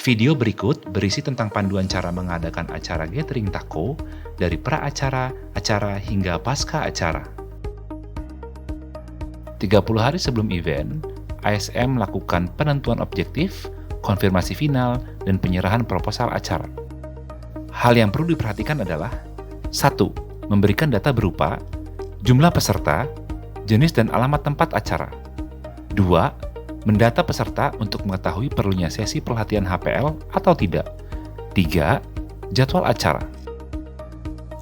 Video berikut berisi tentang panduan cara mengadakan acara gathering taco dari pra-acara, acara, hingga pasca acara. 30 hari sebelum event, ASM melakukan penentuan objektif, konfirmasi final, dan penyerahan proposal acara. Hal yang perlu diperhatikan adalah 1. Memberikan data berupa jumlah peserta, jenis dan alamat tempat acara. 2. Mendata peserta untuk mengetahui perlunya sesi pelatihan HPL atau tidak. 3. Jadwal acara.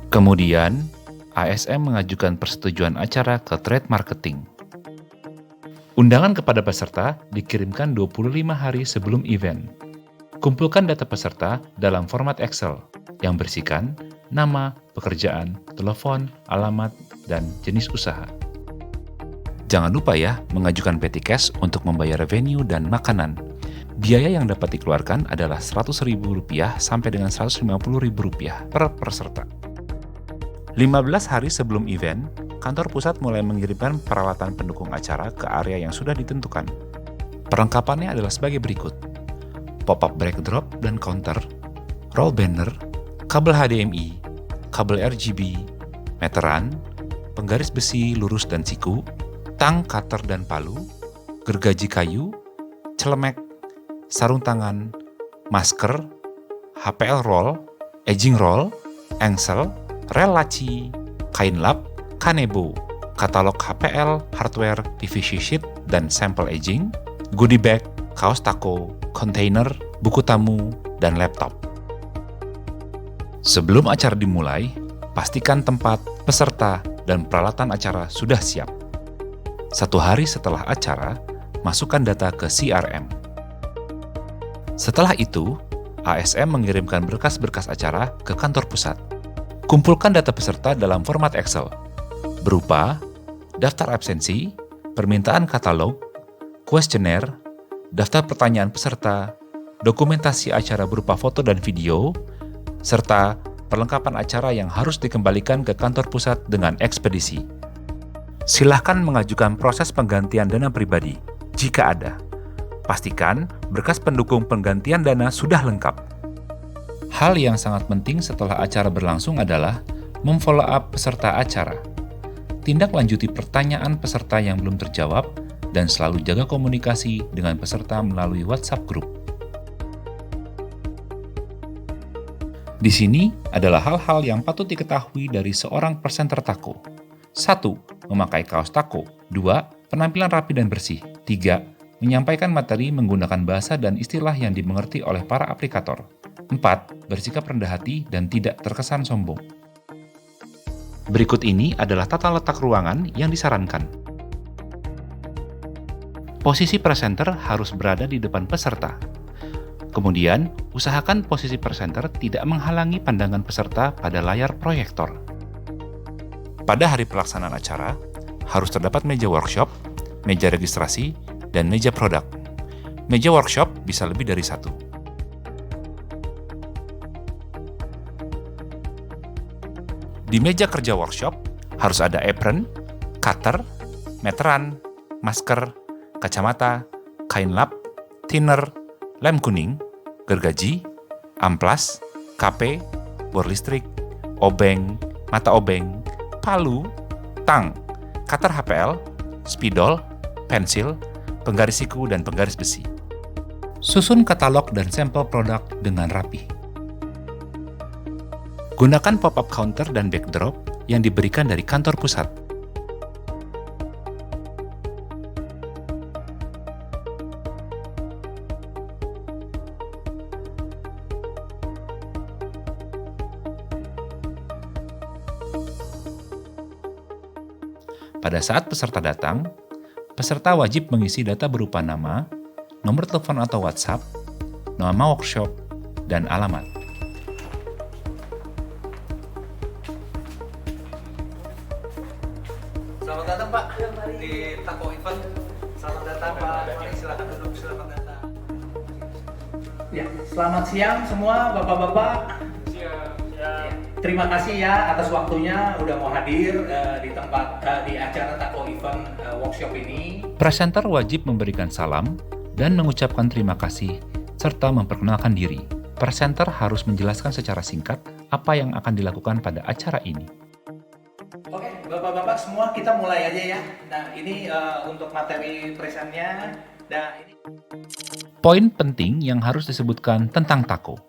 Kemudian, ASM mengajukan persetujuan acara ke Trade Marketing. Undangan kepada peserta dikirimkan 25 hari sebelum event. Kumpulkan data peserta dalam format Excel yang berisikan nama, pekerjaan, telepon, alamat, dan jenis usaha. Jangan lupa ya, mengajukan petty cash untuk membayar venue dan makanan. Biaya yang dapat dikeluarkan adalah Rp100.000 sampai dengan Rp150.000 per peserta. 15 hari sebelum event, kantor pusat mulai mengirimkan peralatan pendukung acara ke area yang sudah ditentukan. Perlengkapannya adalah sebagai berikut: pop-up backdrop dan counter, roll banner, kabel HDMI, kabel RGB, meteran, penggaris besi lurus dan siku, tang, cutter dan palu, gergaji kayu, celemek, sarung tangan, masker, HPL roll, edging roll, engsel, rel laci, kain lap, kanebo, katalog HPL, hardware, PVC sheet, dan sampel edging, goodie bag, kaos taco, kontainer, buku tamu, dan laptop. Sebelum acara dimulai, pastikan tempat, peserta, dan peralatan acara sudah siap. 1 hari setelah acara, masukkan data ke CRM. Setelah itu, ASM mengirimkan berkas-berkas acara ke kantor pusat. Kumpulkan data peserta dalam format Excel, berupa daftar absensi, permintaan katalog, kuesioner, daftar pertanyaan peserta, dokumentasi acara berupa foto dan video, serta perlengkapan acara yang harus dikembalikan ke kantor pusat dengan ekspedisi. Silahkan mengajukan proses penggantian dana pribadi, jika ada. Pastikan berkas pendukung penggantian dana sudah lengkap. Hal yang sangat penting setelah acara berlangsung adalah memfollow up peserta acara. Tindak lanjuti pertanyaan peserta yang belum terjawab, dan selalu jaga komunikasi dengan peserta melalui WhatsApp group. Di sini adalah hal-hal yang patut diketahui dari seorang presenter taco. 1. Memakai kaos taco. 2. Penampilan rapi dan bersih. 3. Menyampaikan materi menggunakan bahasa dan istilah yang dimengerti oleh para aplikator. 4. Bersikap rendah hati dan tidak terkesan sombong. Berikut ini adalah tata letak ruangan yang disarankan. Posisi presenter harus berada di depan peserta. Kemudian, usahakan posisi presenter tidak menghalangi pandangan peserta pada layar proyektor. Pada hari pelaksanaan acara, harus terdapat meja workshop, meja registrasi, dan meja produk. Meja workshop bisa lebih dari 1. Di meja kerja workshop, harus ada apron, cutter, meteran, masker, kacamata, kain lap, thinner, lem kuning, gergaji, amplas, KP, bor listrik, obeng, mata obeng, palu, tang, cutter HPL, spidol, pensil, penggaris siku, dan penggaris besi. Susun katalog dan sampel produk dengan rapi. Gunakan pop-up counter dan backdrop yang diberikan dari kantor pusat. Pada saat peserta datang, peserta wajib mengisi data berupa nama, nomor telepon atau WhatsApp, nama workshop, dan alamat. Selamat datang Pak di Taco Event. Selamat datang Pak. Mari silakan duduk, silakan datang. Ya, selamat siang semua Bapak-bapak. Siang. Terima kasih ya atas waktunya udah mau hadir di acara Taco Event workshop ini. Presenter wajib memberikan salam dan mengucapkan terima kasih serta memperkenalkan diri. Presenter harus menjelaskan secara singkat apa yang akan dilakukan pada acara ini. Oke, Bapak-bapak semua kita mulai aja ya. Nah, ini untuk materi presennya. Nah, ini Poin penting yang harus disebutkan tentang Taco.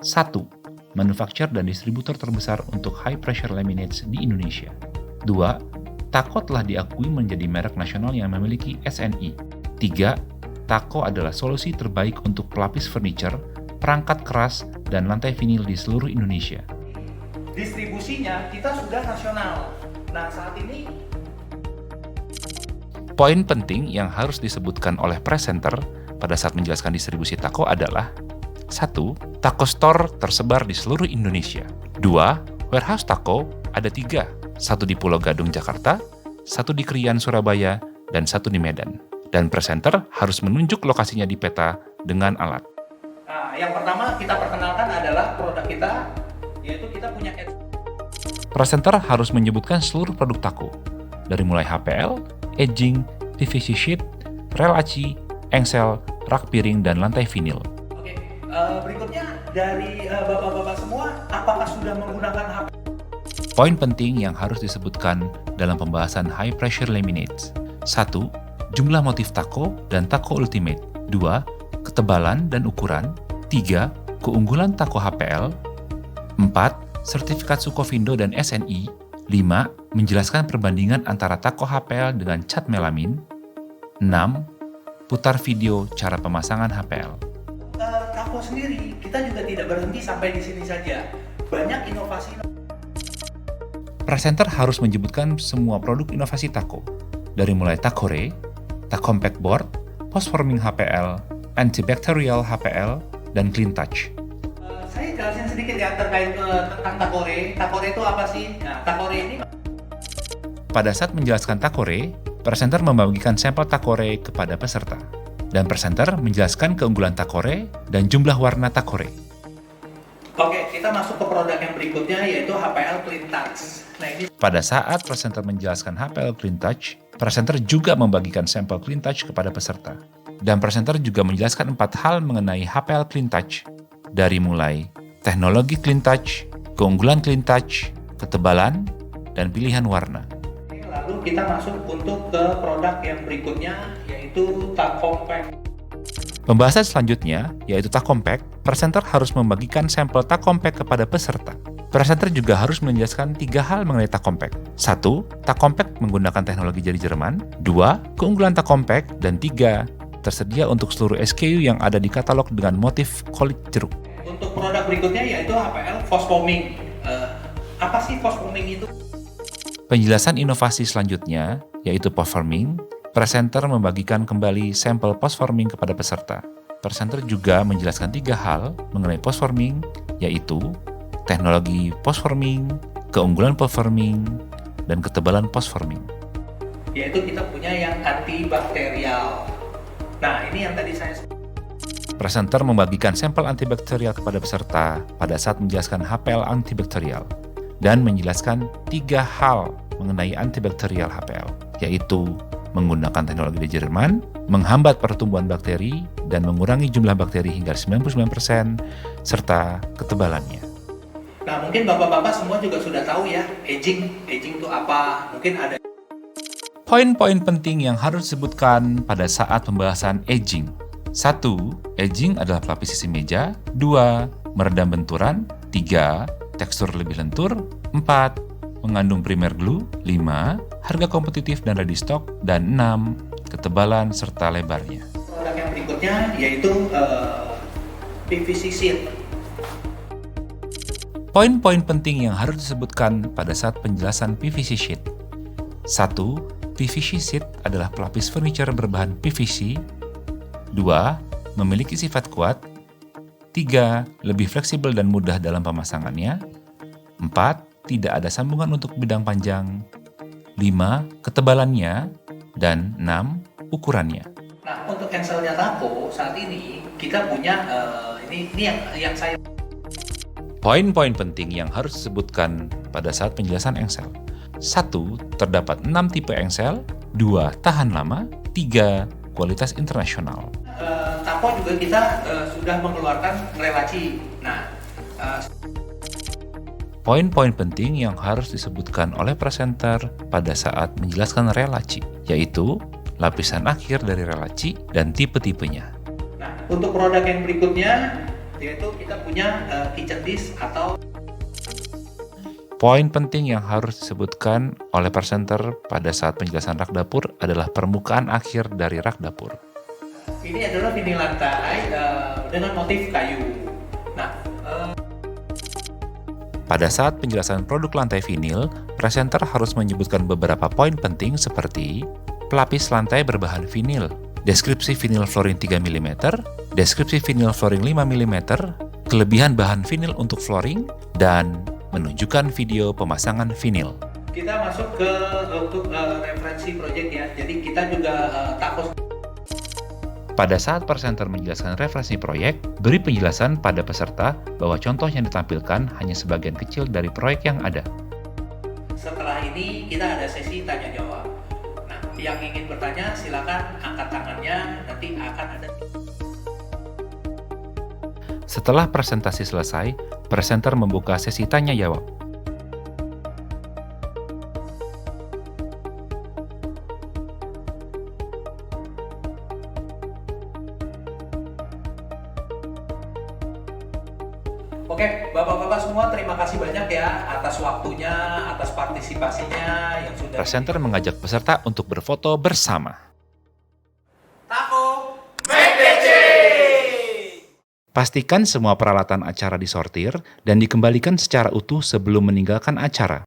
1. Manufaktur dan distributor terbesar untuk high pressure laminates di Indonesia. 2. Taco telah diakui menjadi merek nasional yang memiliki SNI. 3. Taco adalah solusi terbaik untuk pelapis furniture, perangkat keras, dan lantai vinil di seluruh Indonesia. distribusinya kita sudah nasional. Nah, saat ini Poin penting yang harus disebutkan oleh presenter pada saat menjelaskan distribusi Taco adalah 1. Taco Store tersebar di seluruh Indonesia. 2. Warehouse Taco ada 3. 1 di Pulau Gadung, Jakarta, 1 di Krian, Surabaya, dan 1 di Medan. Dan presenter harus menunjuk lokasinya di peta dengan alat. Nah, yang pertama kita perkenalkan adalah produk kita, yaitu kita punya Presenter harus menyebutkan seluruh produk Taco, dari mulai HPL, edging, PVC sheet, rel aci, engsel, rak piring, dan lantai vinil. Oke, berikutnya dari bapak-bapak semua, apakah sudah menggunakan HP? Poin penting yang harus disebutkan dalam pembahasan high pressure laminates. 1. Jumlah motif Taco dan Taco Ultimate. 2. Ketebalan dan ukuran. 3. Keunggulan Taco HPL. 4. Sertifikat Sukovindo dan SNI. 5. Menjelaskan perbandingan antara Taco HPL dengan cat melamin. 6. Putar video cara pemasangan HPL. Taco sendiri, kita juga tidak berhenti sampai di sini saja. Banyak inovasi. Presenter harus menyebutkan semua produk inovasi Taco, dari mulai Tacore, Tacompact Board, Post-Forming HPL, Antibacterial HPL, dan Clean Touch. Saya jelasin sedikit ya terkait tentang Tacore. Tacore itu apa sih? Nah, Tacore ini Pada saat menjelaskan Tacore, presenter membagikan sampel Tacore kepada peserta, dan presenter menjelaskan keunggulan Tacore dan jumlah warna Tacore. Oke, kita masuk ke produk yang berikutnya yaitu HPL Clean Touch. Nah, ini Pada saat presenter menjelaskan HPL Clean Touch, presenter juga membagikan sampel Clean Touch kepada peserta. Dan presenter juga menjelaskan 4 hal mengenai HPL Clean Touch, dari mulai teknologi Clean Touch, keunggulan Clean Touch, ketebalan, dan pilihan warna. lalu kita masuk untuk ke produk yang berikutnya yaitu Tacompact. Pembahasan selanjutnya, yaitu Tacompact, presenter harus membagikan sampel Tacompact kepada peserta. Presenter juga harus menjelaskan 3 hal mengenai Tacompact. 1. Tacompact menggunakan teknologi jari Jerman. 2. Keunggulan Tacompact. Dan 3. Tersedia untuk seluruh SKU yang ada di katalog dengan motif kulit jeruk. Untuk produk berikutnya yaitu HPL Fosfoaming. Apa sih Fosfoaming itu? Penjelasan inovasi selanjutnya, yaitu post-forming, presenter membagikan kembali sampel post-forming kepada peserta. Presenter juga menjelaskan 3 hal mengenai post-forming, yaitu teknologi post-forming, keunggulan post-forming, dan ketebalan post-forming. Yaitu kita punya yang antibakterial. Nah, ini yang tadi saya Presenter membagikan sampel antibakterial kepada peserta pada saat menjelaskan HPL antibakterial dan menjelaskan 3 hal mengenai antibakterial HPL, yaitu menggunakan teknologi dari Jerman, menghambat pertumbuhan bakteri, dan mengurangi jumlah bakteri hingga 99%, serta ketebalannya. Nah, mungkin bapak-bapak semua juga sudah tahu ya, aging. Aging itu apa? Mungkin ada. Poin-poin penting yang harus disebutkan pada saat pembahasan aging. 1. Aging adalah pelapis sisi meja. 2. Meredam benturan. 3. Tekstur lebih lentur. 4. Mengandung primer glue. 5. Harga kompetitif dan ready stock. Dan 6. Ketebalan serta lebarnya. Produk yang berikutnya yaitu PVC sheet. Poin-poin penting yang harus disebutkan pada saat penjelasan PVC sheet. 1. PVC sheet adalah pelapis furniture berbahan PVC. 2. Memiliki sifat kuat. 3. Lebih fleksibel dan mudah dalam pemasangannya. 4. Tidak ada sambungan untuk bidang panjang. 5. Ketebalannya. Dan 6. Ukurannya. Nah, untuk engselnya Taco saat ini kita punya ini yang saya. Poin-poin penting yang harus disebutkan pada saat penjelasan engsel. 1. Terdapat 6 tipe engsel. 2. Tahan lama. 3. Kualitas internasional. Taco Tako juga kita sudah mengeluarkan relaci. Nah, Poin-poin penting yang harus disebutkan oleh presenter pada saat menjelaskan relaci, yaitu lapisan akhir dari relaci dan tipe-tipenya. nah, untuk produk yang berikutnya, yaitu kita punya kitchen dish atau Poin penting yang harus disebutkan oleh presenter pada saat penjelasan rak dapur adalah permukaan akhir dari rak dapur. ini adalah vinil lantai dengan motif kayu. Nah, Pada saat penjelasan produk lantai vinil, presenter harus menyebutkan beberapa poin penting seperti pelapis lantai berbahan vinil, deskripsi vinil flooring 3 mm, deskripsi vinil flooring 5 mm, kelebihan bahan vinil untuk flooring, dan menunjukkan video pemasangan vinil. kita masuk ke untuk referensi project ya. Jadi kita juga takut. Pada saat presenter menjelaskan referensi proyek, beri penjelasan pada peserta bahwa contoh yang ditampilkan hanya sebagian kecil dari proyek yang ada. Setelah ini kita ada sesi tanya jawab. Nah, yang ingin bertanya silakan angkat tangannya, nanti akan ada. Setelah presentasi selesai, presenter membuka sesi tanya jawab. Oke, Bapak-Bapak semua terima kasih banyak ya atas waktunya, atas partisipasinya yang sudah. Presenter mengajak peserta untuk berfoto bersama. Tako. Pastikan semua peralatan acara disortir dan dikembalikan secara utuh sebelum meninggalkan acara.